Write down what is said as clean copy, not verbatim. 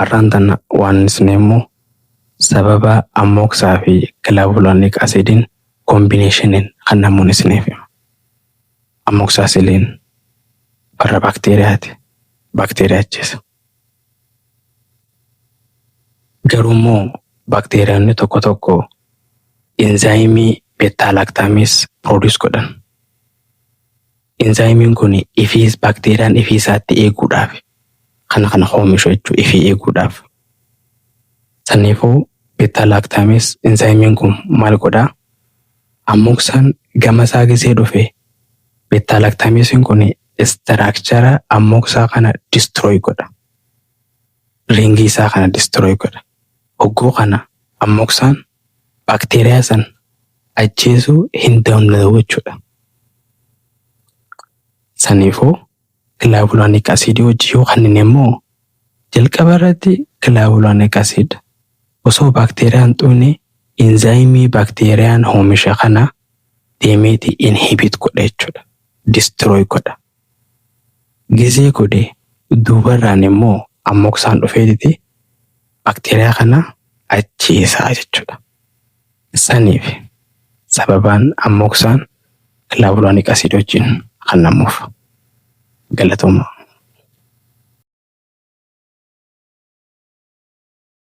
arrantana waan isneemmoo sababa ammoksaa fi kilaavulaaniik asidiin koombineeshiniin kan namoon isneef ammoksaasiliin farra bakteeriyaati. Bakteeriyaa ajjeesa. Garuummoo bakteeriyaanni tokko enzaayimii beetaalaaktaamis produce godhan. Enzaayimiin kun bakteeriyaan ifii isaatti eeguudhaaf kana oomishu jechuu ifii eeguudhaaf. Saniifuu beetaalaaktaamis enzaayimiin kun maal godhaa? Ammoksaan gama isaa gisee dhufe beetaalaaktaaamiisiin kun istiraakchara ammoksaa kana distirooy godha. Ringii isaa kana distirooy godha. Hogguu kana ammoksaan bakteeriyaa san ajjeesuu hin danda'u jechuudha. Saniifuu kilaavulaaniik asiidii hojii yoo kanneen immoo jalqaba irratti kilaavulaaniik asiid osoo bakteeriyaan xuune enzaayimii bakteeriyaan oomisha kana deemeeti inhibit godha jechuudha. Distirooy godha. Gisee godhee duubarraan immoo ammoksaan dhufeetiti bakteeriyaa kana ajjeesaa jechuudha. Saniif sababaan ammoksaan kilaavulaaniik asiid wajjin kan namuuf galatooma.